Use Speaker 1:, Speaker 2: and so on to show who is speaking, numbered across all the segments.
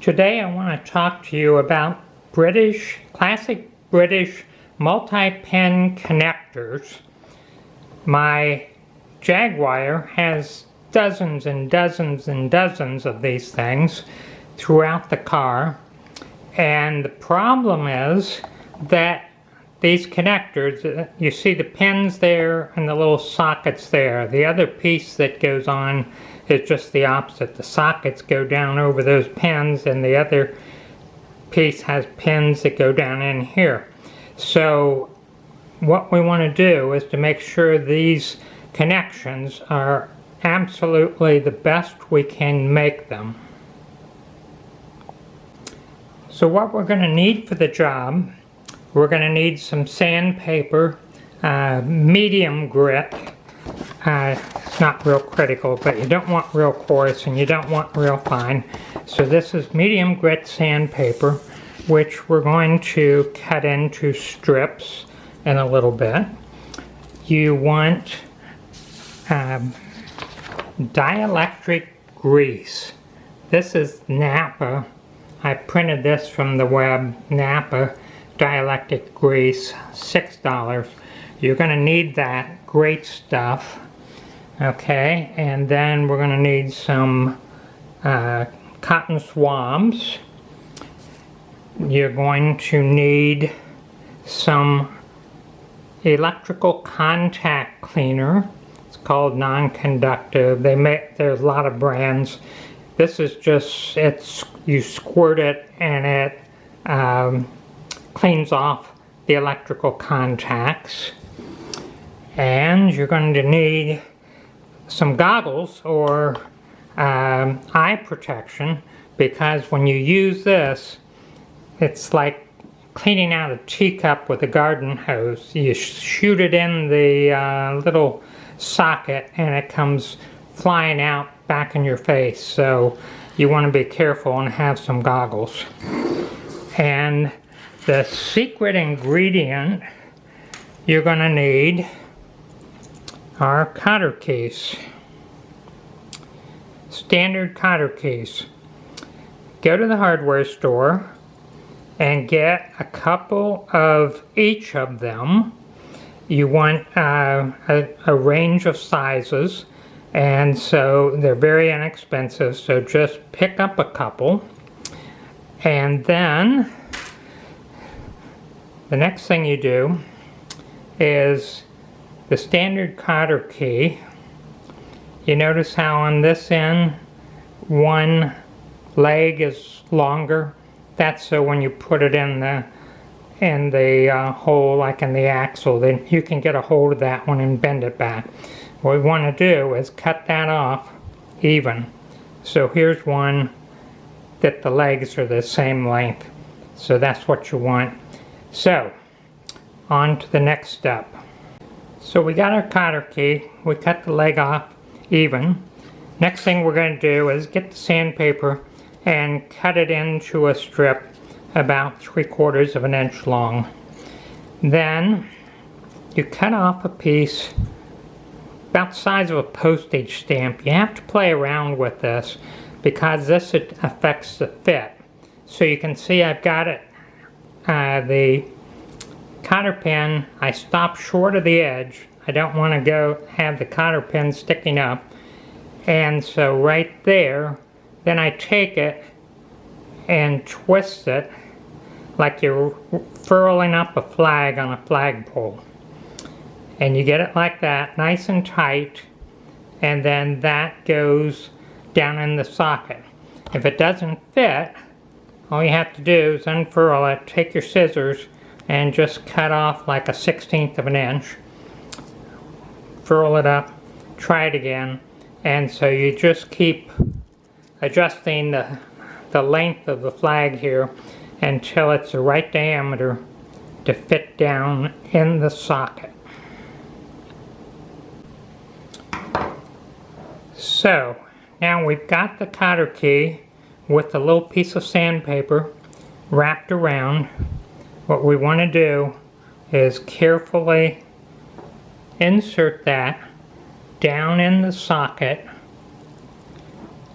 Speaker 1: Today I want to talk to you about classic British multi-pin connectors. My Jaguar has dozens and dozens and dozens of these things throughout the car, and the problem is that these connectors, you see the pins there and the little sockets there. The other piece that goes on is just the opposite. The sockets go down over those pins, and the other piece has pins that go down in here. So what we want to do is to make sure these connections are absolutely the best we can make them. So what we're going to need for the job, we're going to need some sandpaper, medium grit. It's not real critical, but you don't want real coarse and you don't want real fine. So this is medium grit sandpaper, which we're going to cut into strips in a little bit. You want dielectric grease. This is Napa. I printed this from the web. Napa dielectric grease, $6. You're going to need that great stuff. Okay, and then we're going to need some cotton swabs. You're going to need some electrical contact cleaner. It's called non-conductive. There's a lot of brands. This is just, you squirt it and it cleans off the electrical contacts. And you're going to need some goggles or eye protection, because when you use this, it's like cleaning out a teacup with a garden hose. You shoot it in the little socket and it comes flying out back in your face. So you want to be careful and have some goggles. And the secret ingredient you're going to need are cotter keys. Standard cotter keys. Go to the hardware store and get a couple of each of them. You want a range of sizes, and so they're very inexpensive, so just pick up a couple. And then the next thing you do is the standard cotter key. You notice how on this end one leg is longer? That's so when you put it in the hole, like in the axle, then you can get a hold of that one and bend it back. What we want to do is cut that off even. So here's one that the legs are the same length. So that's what you want. So on to the next step. So we got our cotter key, we cut the leg off even. Next thing we're going to do is get the sandpaper and cut it into a strip about 3/4 of an inch long. Then you cut off a piece about the size of a postage stamp. You have to play around with this because this affects the fit. So you can see I've got it, the cotter pin, I stop short of the edge. I don't want to have the cotter pin sticking up. And so right there, then I take it and twist it like you're furling up a flag on a flagpole. And you get it like that, nice and tight, and then that goes down in the socket. If it doesn't fit, all you have to do is unfurl it, take your scissors, and just cut off like a 1/16 of an inch. Furl it up, try it again, and so you just keep adjusting the length of the flag here until it's the right diameter to fit down in the socket. So now we've got the cotter key with a little piece of sandpaper wrapped around. What we want to do is carefully insert that down in the socket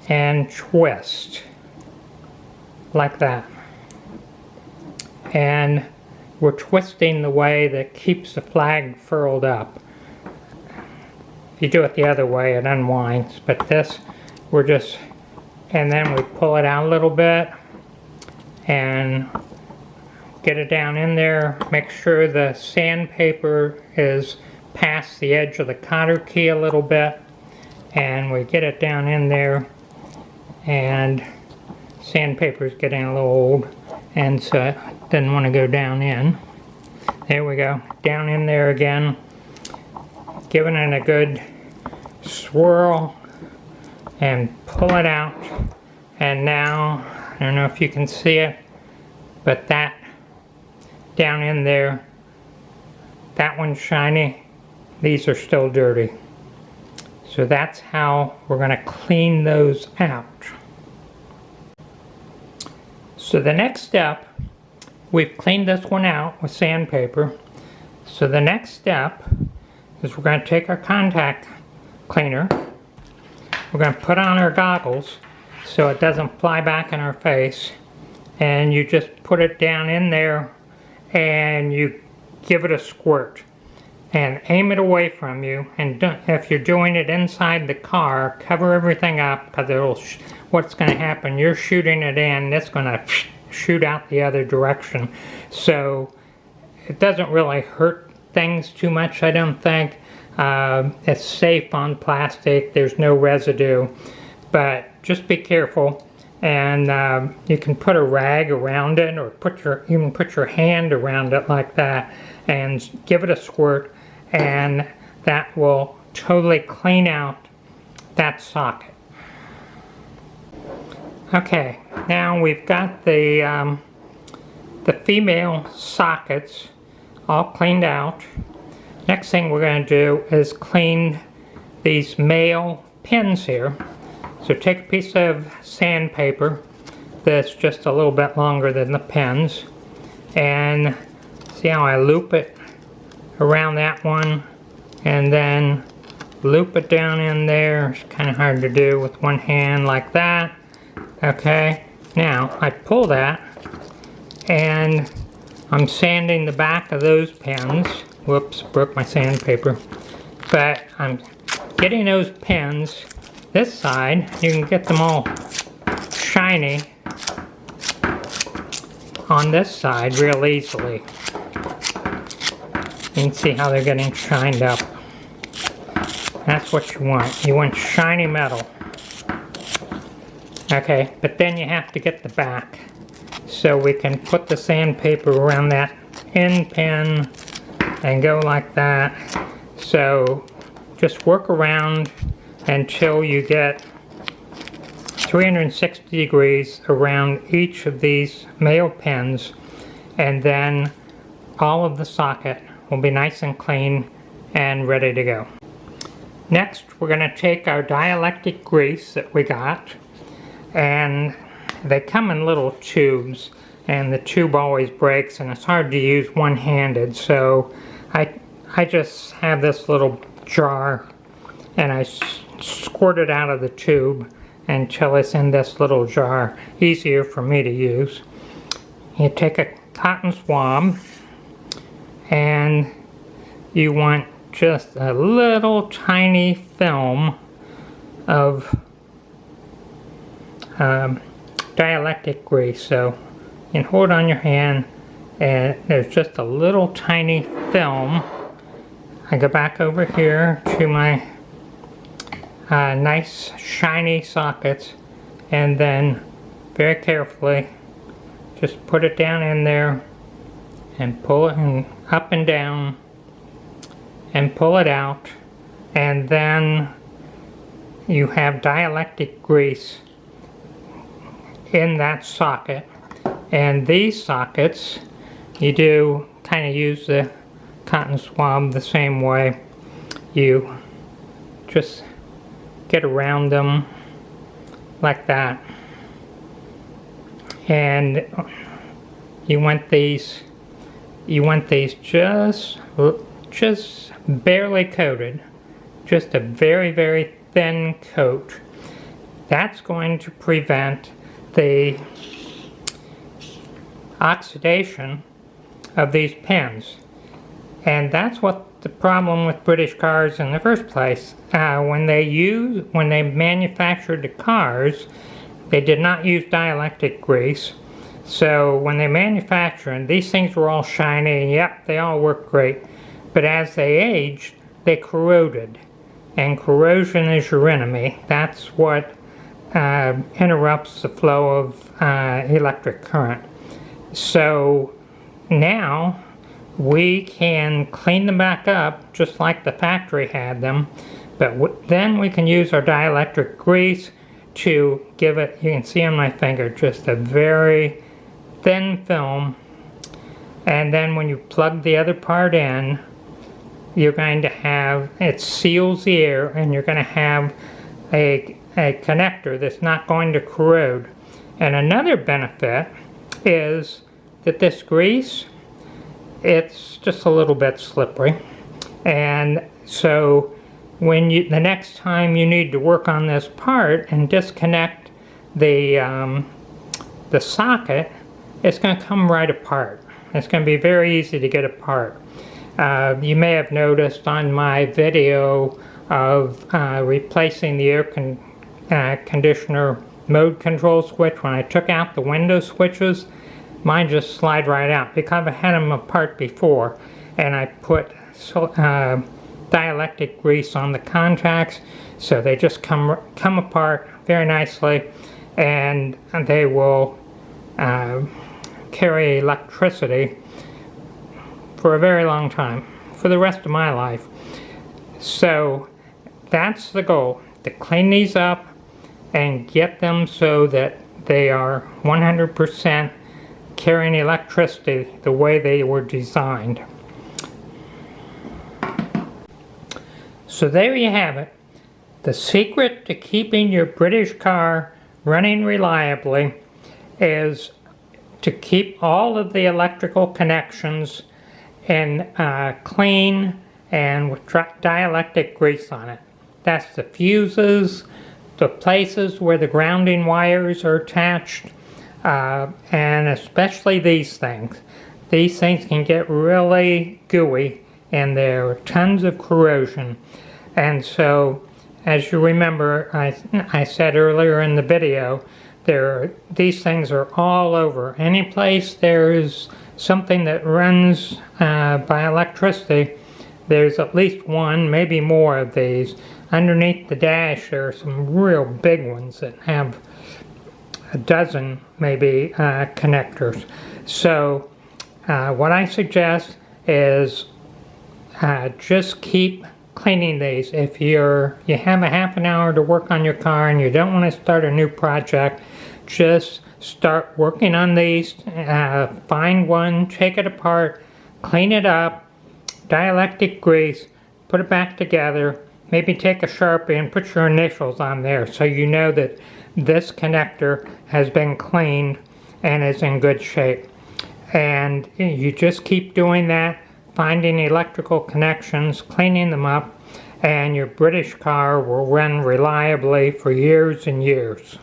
Speaker 1: and twist. like that. And we're twisting the way that keeps the flag furled up. If you do it the other way, it unwinds, but this, we're just, and then we pull it out a little bit and get it down in there. Make sure the sandpaper is past the edge of the cotter key a little bit, and we get it down in there, and sandpaper is getting a little old, and so it didn't want to go down in. There we go, down in there again, giving it a good swirl and pull it out. And now, I don't know if you can see it, but that down in there, that one's shiny, these are still dirty. So that's how we're going to clean those out. So the next step, we've cleaned this one out with sandpaper. So the next step is we're going to take our contact cleaner, we're going to put on our goggles so it doesn't fly back in our face, and you just put it down in there and you give it a squirt and aim it away from you. And if you're doing it inside the car, cover everything up, because it'll what's going to happen, you're shooting it in, it's going to shoot out the other direction. So it doesn't really hurt things too much, I don't think. It's safe on plastic, there's no residue, but just be careful. And you can put a rag around it, or even put your hand around it like that and give it a squirt, and that will totally clean out that socket. Okay, now we've got the female sockets all cleaned out. Next thing we're going to do is clean these male pins here. So take a piece of sandpaper that's just a little bit longer than the pins, and see how I loop it around that one and then loop it down in there. It's kind of hard to do with one hand like that. Okay, now I pull that and I'm sanding the back of those pins. Whoops, broke my sandpaper. But I'm getting those pins this side. You can get them all shiny on this side real easily. You can see how they're getting shined up. That's what you want. You want shiny metal. Okay, but then you have to get the back. So we can put the sandpaper around that end pin and go like that. So just work around until you get 360 degrees around each of these male pins, and then all of the socket will be nice and clean and ready to go. Next, we're going to take our dielectric grease that we got, and they come in little tubes, and the tube always breaks and it's hard to use one-handed, so I just have this little jar and I squirt it out of the tube until it's in this little jar. Easier for me to use. You take a cotton swab and you want just a little tiny film of dielectric grease. So you can hold it on your hand and there's just a little tiny film. I go back over here to my nice shiny sockets, and then very carefully just put it down in there and pull it up and down and pull it out, and then you have dielectric grease in that socket. And these sockets, you do kind of use the cotton swab the same way. You just get around them like that, and you want these just barely coated, just a very thin coat. That's going to prevent the oxidation of these pins. And that's what the problem with British cars in the first place. When they manufactured the cars, they did not use dielectric grease. So when they manufactured, these things were all shiny, yep, they all worked great. But as they aged, they corroded. And corrosion is your enemy. That's what interrupts the flow of electric current. So now we can clean them back up just like the factory had them, but then we can use our dielectric grease to give it, you can see on my finger, just a very thin film. And then when you plug the other part in, you're going to have, it seals the air, and you're going to have a connector that's not going to corrode. And another benefit is that this grease, it's just a little bit slippery, and so when the next time you need to work on this part and disconnect the socket, it's going to come right apart. It's going to be very easy to get apart. You may have noticed on my video of replacing the air conditioner mode control switch, when I took out the window switches, mine just slide right out because I had them apart before, and I put dielectric grease on the contacts, so they just come apart very nicely, and they will carry electricity for a very long time, for the rest of my life. So that's the goal, to clean these up and get them so that they are 100% carrying electricity the way they were designed. So there you have it. The secret to keeping your British car running reliably is to keep all of the electrical connections in clean and with dielectric grease on it. That's the fuses, the places where the grounding wires are attached, and especially these things. These things can get really gooey, and there are tons of corrosion. And so, as you remember, I said earlier in the video, these things are all over. Any place there's something that runs by electricity, there's at least one, maybe more of these. Underneath the dash, there are some real big ones that have a dozen, maybe, connectors. So what I suggest is just keep cleaning these. If you have a half an hour to work on your car and you don't want to start a new project, just start working on these. Find one, take it apart, clean it up, dielectric grease, put it back together. Maybe take a Sharpie and put your initials on there so you know that this connector has been cleaned and is in good shape. And you just keep doing that, finding electrical connections, cleaning them up, and your British car will run reliably for years and years.